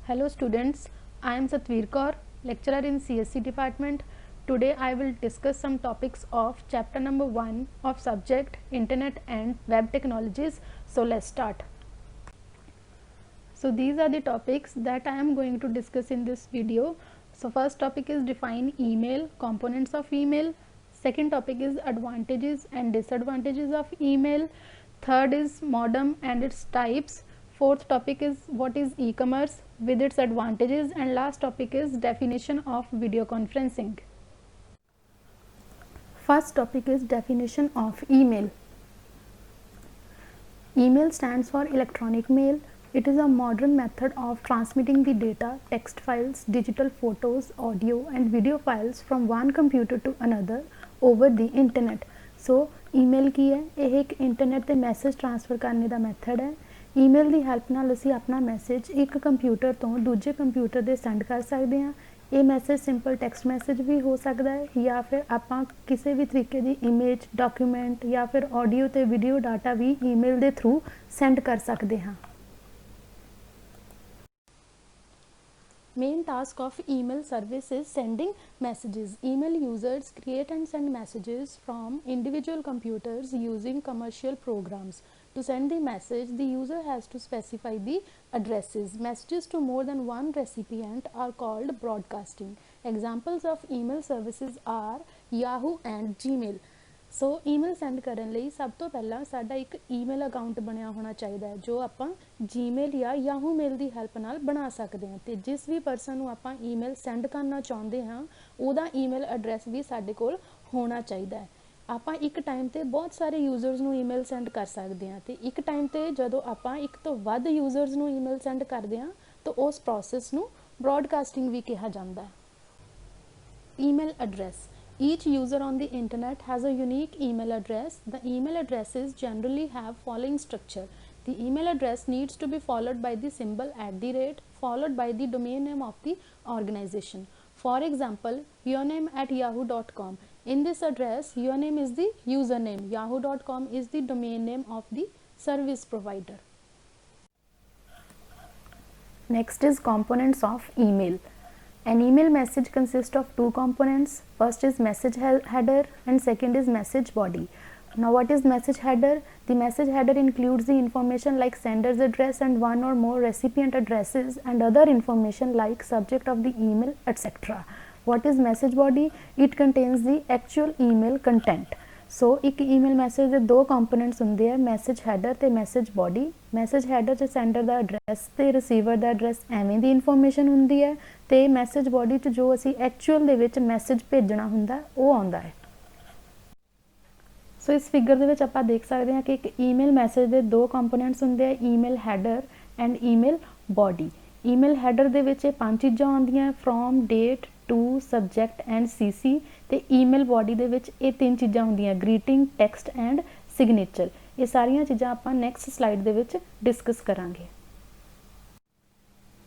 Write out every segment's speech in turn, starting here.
Hello students, I am Satveer Kaur, lecturer in CSC department. Today I will discuss some topics of chapter number 1 of subject Internet and Web Technologies. So let's start. So these are the topics that I am going to discuss in this video. So first topic is define email, components of email. Second topic is advantages and disadvantages of email. Third is modem and its types. Fourth topic is what is e-commerce with its advantages, and last topic is definition of video conferencing. First topic is definition of email. Email stands for electronic mail. It is a modern method of transmitting the data, text files, digital photos, audio and video files from one computer to another over the internet. So email की है, यह एक internet ते message transfer करने का method है। Email की help नाल असीं अपना मैसेज एक कंप्यूटर तो दूजे कंप्यूटर दे सेंड कर सकते हैं। ये मैसेज सिंपल टैक्सट मैसेज भी हो सकता है या फिर आपां किसी भी तरीके की इमेज, डॉक्यूमेंट या फिर ऑडियो ते वीडियो डाटा भी ईमेल के थ्रू सेंड कर सकते हैं। Main task of email service is sending messages. Email users create and send messages from individual computers using commercial programs. To send the message, the user has to specify the addresses. Messages to more than one recipient are called broadcasting. Examples of email services are Yahoo and Gmail. So email send करने ਲਈ सब तो पहला साडा एक email account बनया होना चाहिए जो आपां जीमेल या याहू मेल की हैल्प नाल बना सकते हैं। तो जिस भी परसन नूं आपां ईमेल सेंड करना चाहते हाँ उहदा ईमेल एड्रैस भी साडे कोल होना चाहिए। आपां एक टाइम ते बहुत सारे यूजर्स नूं ईमेल सेंड कर सकते हैं। तो एक टाइम ते जदों आपां एक तो वध यूजर्स नूं ईमेल सेंड करते हैं तो उस प्रोसैस नूं ब्रॉडकास्टिंग भी कहा जाता है। Email address Each user on the internet has a unique email address. The email addresses generally have following structure. The email address needs to be followed by the symbol @ followed by the domain name of the organization. For example, yourname@yahoo.com. In this address, yourname is the username. Yahoo.com is the domain name of the service provider. Next is components of email. An email message consists of two components. First is message header and second is message body. Now what is message header? The message header includes the information like sender's address and one or more recipient addresses and other information like subject of the email, etc. What is message body? It contains the actual email content. सो एक email message के दो components होंगे है, message header ते message body. Message header च sender का address ते receiver का एड्रैस एवें दी इन्फॉर्मेशन होंदी है ते मैसेज बॉडी च जो असी एक्चुअल दे विच मैसेज भेजना हुंदा है वो आउंदा है। सो इस फिगर दे विच आपां देख सकते हैं कि एक ईमेल मैसेज के दो कंपोनेंट्स होंगे है, email header and email body. Email header दे विच 5 चीज़ां आउंदियां, from, date, to, subject and CC. तो ईमेल बॉडी दे विच ये 3 चीज़ां होंदियां, ग्रीटिंग, टैक्सट एंड सिग्नेचर। ये सारियां चीज़ां आपां नैक्सट स्लाइड दे विच डिस्कस करांगे।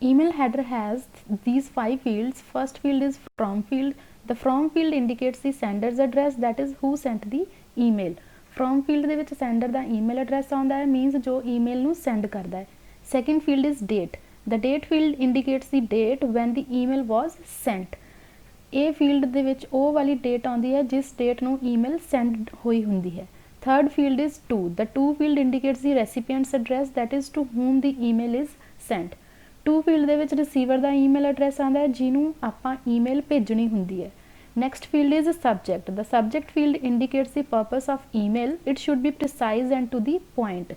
Email header has these 5 fields. First field is from field. The from field indicates the sender's address, that is who sent the email. From field they which sender दा email address आउंदा है, means जो email नूं send करदा है। Second field is date. The date field indicates the date when the email was sent. ਇਹ field ਦੇ ਵਿੱਚ ਉਹ ਵਾਲੀ ਡੇਟ ਆਉਂਦੀ ਹੈ ਜਿਸ ਡੇਟ ਨੂੰ ਈਮੇਲ ਸੈਂਡ ਹੋਈ ਹੁੰਦੀ ਹੈ। Third field is to. The to field indicates the recipients address, that is to whom the email is sent. To field ਦੇ ਵਿੱਚ ਰਿਸੀਵਰ ਦਾ ਈਮੇਲ ਐਡਰੈਸ ਆਉਂਦਾ ਹੈ ਜਿਹਨੂੰ ਆਪਾਂ ਈਮੇਲ ਭੇਜਣੀ ਹੁੰਦੀ ਹੈ। Next field is subject. The subject field indicates the purpose of email, it should be precise and to the point.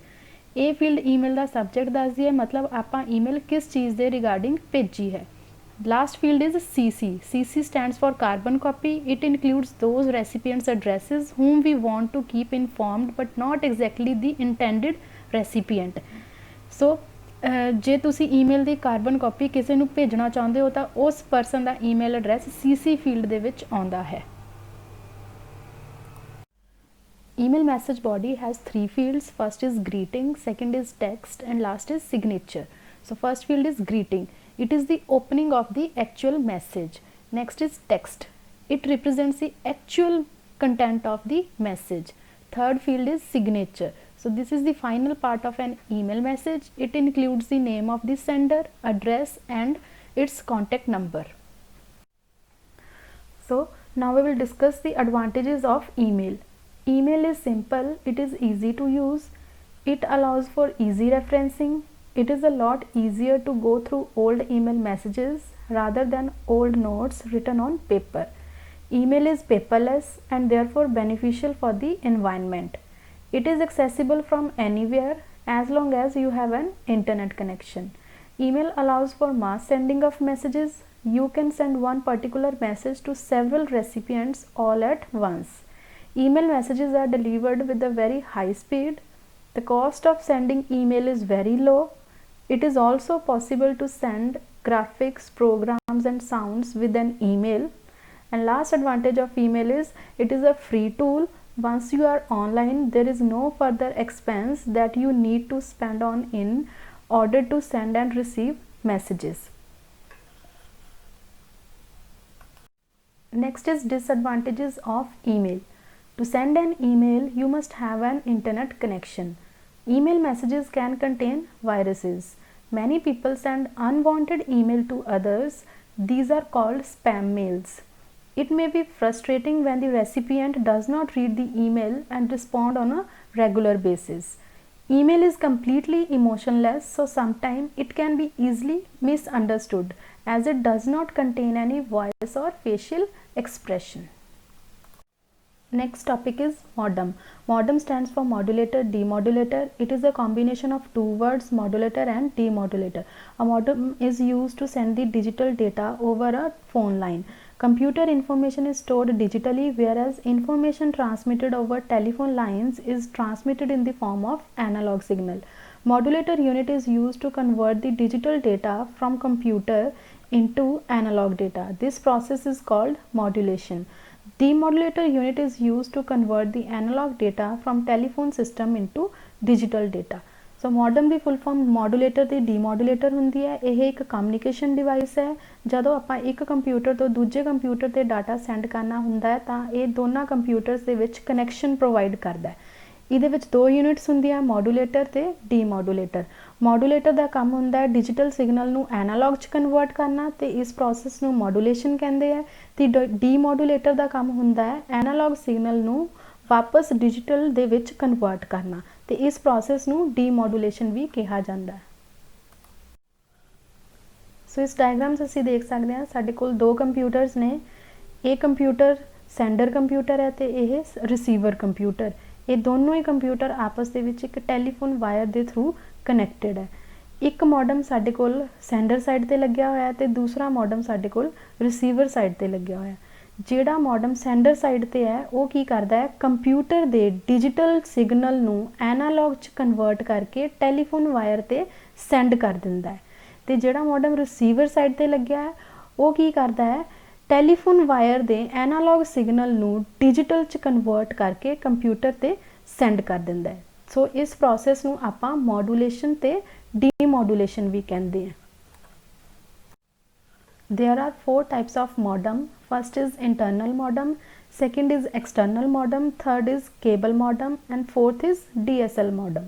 ਇਹ ਫੀਲਡ ਈਮੇਲ ਦਾ ਸਬਜੈਕਟ ਦੱਸਦੀ ਹੈ, ਮਤਲਬ ਆਪਾਂ ਈਮੇਲ ਕਿਸ ਚੀਜ਼ ਦੇ ਰਿਗਾਰਡਿੰਗ ਭੇਜੀ ਹੈ। Last field is CC. CC stands for carbon copy. It includes those recipients' addresses whom we want to keep informed but not exactly the intended recipient. So ਜੇ ਤੁਸੀਂ ਈਮੇਲ ਦੀ ਕਾਰਬਨ ਕਾਪੀ ਕਿਸੇ ਨੂੰ ਭੇਜਣਾ ਚਾਹੁੰਦੇ ਹੋ ਤਾਂ ਉਸ ਪਰਸਨ ਦਾ email address CC field ਦੇ ਵਿੱਚ ਆਉਂਦਾ ਹੈ। Email message body has 3 fields. First is greeting, second is text and last is signature. So first field is greeting. It is the opening of the actual message. Next is text. It represents the actual content of the message. Third field is signature. So this is the final part of an email message. It includes the name of the sender, address and its contact number. So now we will discuss the advantages of email. Email is simple, it is easy to use, it allows for easy referencing. It is a lot easier to go through old email messages rather than old notes written on paper. Email is paperless and therefore beneficial for the environment. It is accessible from anywhere as long as you have an internet connection. Email allows for mass sending of messages. You can send one particular message to several recipients all at once. Email messages are delivered with a very high speed. The cost of sending email is very low. It is also possible to send graphics, programs and sounds with an email. And last advantage of email is it is a free tool. Once you are online, there is no further expense that you need to spend on in order to send and receive messages. Next is disadvantages of email. To send an email, you must have an internet connection. Email messages can contain viruses. Many people send unwanted email to others. These are called spam mails. It may be frustrating when the recipient does not read the email and respond on a regular basis. Email is completely emotionless, so sometimes it can be easily misunderstood as it does not contain any voice or facial expression. Next topic is modem. Modem stands for modulator demodulator. It is a combination of two words, modulator and demodulator. A modem is used to send the digital data over a phone line. Computer information is stored digitally, whereas information transmitted over telephone lines is transmitted in the form of analog signal. Modulator unit is used to convert the digital data from computer into analog data. This process is called modulation. Demodulator unit is used to convert the analog data from telephone system into digital data. So modem की full form मॉडूलेटर ते डीमॉडूलेटर हुंदी है। यह एक communication device है। जदों आपां एक कंप्यूटर तो दूजे कंप्यूटर ते डाटा सेंड करना हुंदा है तां ये दोनों कंप्यूटर्स दे विच कनैक्शन प्रोवाइड करदा है। इहदे विच दो यूनिट्स हुंदियां मॉडूलेटर ते डीमॉडूलेटर। मॉडूलेटर दा काम हुंदा है डिजिटल सिग्नल नूं एनालॉग च कन्वर्ट करना ते इस प्रोसैस नूं मॉडूलेशन कहंदे आ। ते डीमॉडूलेटर दा काम हुंदा है एनालॉग सिग्नल नूं वापस डिजिटल दे विच कन्वर्ट करना ते इस प्रोसैस नूं डीमॉडूलेशन भी कहा जाता है। सो इस डायग्राम से असीं देख सकते हैं साडे कोल दो कंप्यूटर्स ने। ये कंप्यूटर सेंडर कंप्यूटर है ते ये रिसीवर कंप्यूटर। ये दोनों ही कंप्यूटर आपस दे विच एक टैलीफोन वायर दे थ्रू कनैक्टेड है। एक मॉडम साडे कोल सेंडर साइड ते लग्या होया ते दूसरा मॉडम साडे कोल रिसीवर साइड ते लग्या होया। ਜਿਹੜਾ मॉडम सेंडर साइड ते है वो की करता है कंप्यूटर दे डिजिटल सिग्नल नूं एनालॉग च कन्वर्ट करके टैलीफोन वायर ते सेंड कर दिंदा है। ते ਜਿਹੜਾ मॉडम रिसीवर साइड ते लग्या है वो की करता है टैलीफोन वायर दे एनालॉग सिग्नल नूं डिजिटल च कन्वर्ट करके कंप्यूटर ते सेंड कर दिंदा है। सो इस प्रोसैस नूं आपां मॉडूलेशन ते डीमॉडूलेशन भी कहंदे हैं। There are four types of modem. First is internal modem, second is external modem, third is cable modem and fourth is DSL modem.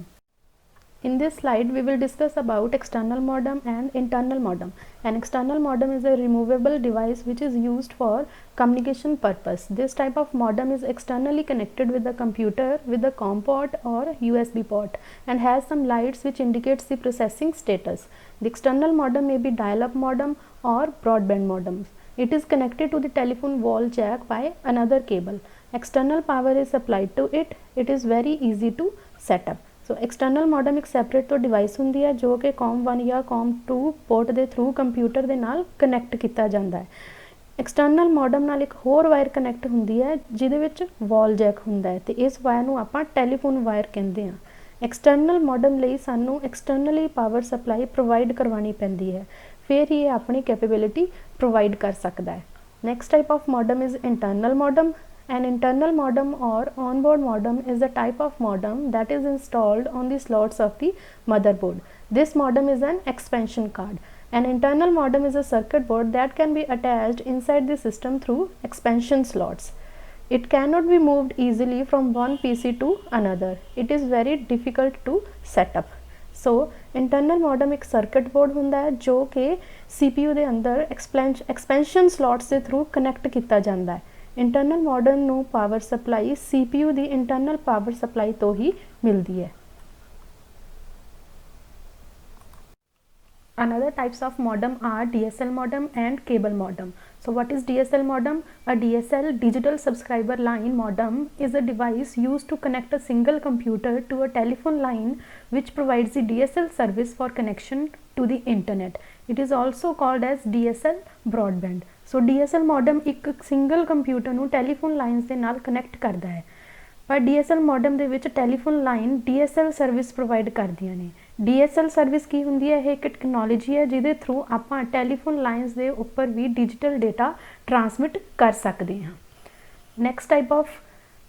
In this slide we will discuss about external modem and internal modem. An external modem is a removable device which is used for communication purpose. This type of modem is externally connected with the computer with a COM port or USB port and has some lights which indicates the processing status. The external modem may be dial-up modem or broadband modem. It is connected to the telephone wall jack by another cable. External power is supplied to it. It is very easy to set up. So external modem एक separate तो device हुंदी है जो कि COM1 या COM2 port के through computer के नाल कनैक्ट किया जाता है। एक्सटर्नल मॉडम नाल एक होर वायर कनैक्ट हुंदी है जिहदे विच वॉल जैक हुंदा है ते इस वायर नूं आपां टैलीफोन वायर कहंदे हां। एक्सटर्नल मॉडम लई सानूं एक्सटर्नली पावर सप्लाई प्रोवाइड करवानी पैंदी है फिर ही अपनी कैपेबिलिटी प्रोवाइड कर सकता है। Next type of modem is internal modem. An internal modem or onboard modem is a type of modem that is installed on the slots of the motherboard. This modem is an expansion card. An internal modem is a circuit board that can be attached inside the system through expansion slots. It cannot be moved easily from one PC to another. It is very difficult to set up. So internal modem एक circuit board होंदा है जो कि CPU ਦੇ अंदर expansion slots के through connect किया जाता है. इंटरनल मॉडम नू पावर सप्लाई CPU की इंटरनल पावर सप्लाई तो ही मिलती है. Another types of modem are DSL modem and cable modem. So what is DSL modem? A DSL digital subscriber line modem is a device used to connect a single computer to a telephone line which provides the DSL service for connection to the internet. It is also called as DSL broadband. So DSL modem एक single computer ਨੂੰ telephone lines ਦੇ ਨਾਲ connect ਕਰਦਾ ਹੈ. पर DSL modem ਦੇ ਵਿੱਚ telephone line DSL service provide करदियां ने. DSL सर्विस की होंदी है, एक टैक्नोलॉजी है जिहदे थ्रू आपां टैलीफोन लाइनस दे उपर भी डिजिटल डेटा ट्रांसमिट कर सकते हैं. Next type of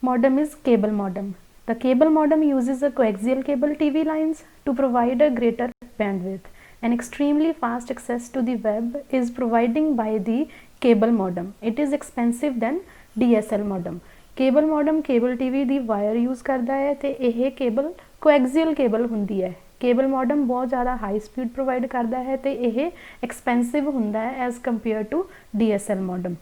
modem is cable modem. The cable modem uses a coaxial cable TV lines to provide a greater bandwidth. An extremely fast access to the web is providing by the cable modem. It is expensive than DSL modem. Cable modem cable TV the wire use ਕਰਦਾ ਹੈ ਤੇ ਇਹ cable ਕੋਐਕਸੀਅਲ cable ਹੁੰਦੀ ਹੈ. Cable modem बहुत ज़्यादा high speed provide करता है तो यह एक्सपेंसिव होंदा है as compare to DSL modem.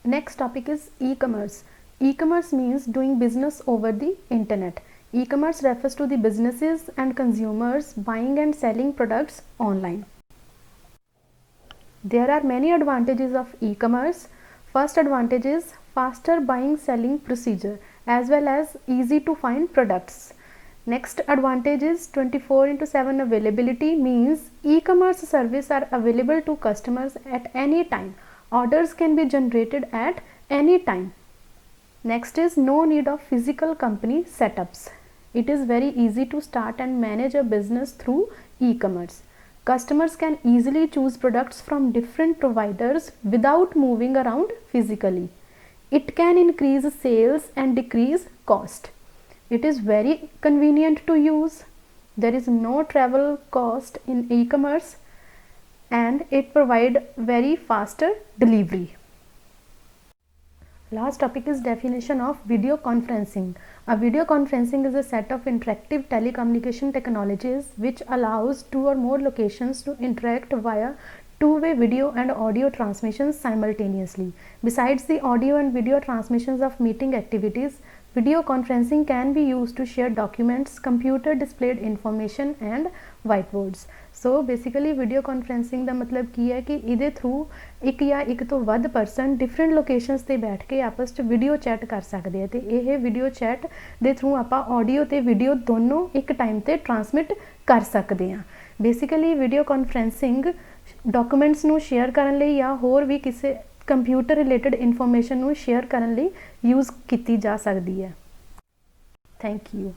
Next topic is e-commerce. E-commerce means doing business over the internet. E-commerce refers to the businesses and consumers buying and selling products online. There are many advantages of e-commerce. First advantage is faster buying selling procedure as well as easy to find products. Next advantage is 24/7 availability, means e-commerce service are available to customers at any time. Orders can be generated at any time. Next is no need of physical company setups. It is very easy to start and manage a business through e-commerce. Customers can easily choose products from different providers without moving around physically. It can increase sales and decrease cost. It is very convenient to use. There is no travel cost in e-commerce and it provide very faster delivery. Last topic is definition of video conferencing. A video conferencing is a set of interactive telecommunication technologies which allows two or more locations to interact via two-way video and audio transmissions simultaneously. Besides the audio and video transmissions of meeting activities, video conferencing can be used to share documents, computer displayed information and whiteboards. So basically video conferencing ਦਾ मतलब ਕੀ ਹੈ ਕਿ ਇਹਦੇ through ਇੱਕ ਜਾਂ ਇੱਕ ਤੋਂ ਵੱਧ person different locations ਤੇ ਬੈਠ ਕੇ ਆਪਸ 'ਚ ਵੀਡੀਓ ਚੈਟ ਕਰ ਸਕਦੇ ਆ ਤੇ ਇਹ ਵੀਡੀਓ ਚੈਟ ਦੇ ਥਰੂ ਆਪਾਂ ਆਡੀਓ ਤੇ ਵੀਡੀਓ ਦੋਨੋਂ ਇੱਕ ਟਾਈਮ ਤੇ ਟਰਾਂਸਮਿਟ ਕਰ ਸਕਦੇ ਆ. ਬੇਸਿਕਲੀ ਵੀਡੀਓ ਕਾਨਫਰੈਂਸਿੰਗ ਡਾਕੂਮੈਂਟਸ ਨੂੰ ਸ਼ੇਅਰ ਕਰਨ ਲਈ ਜਾਂ ਹੋਰ ਵੀ ਕਿਸੇ ਕੰਪਿਊਟਰ ਰਿਲੇਟਡ ਇਨਫੋਰਮੇਸ਼ਨ ਨੂੰ ਸ਼ੇਅਰ ਕਰਨ ਲਈ यूज़ की जा सकती है. Thank you.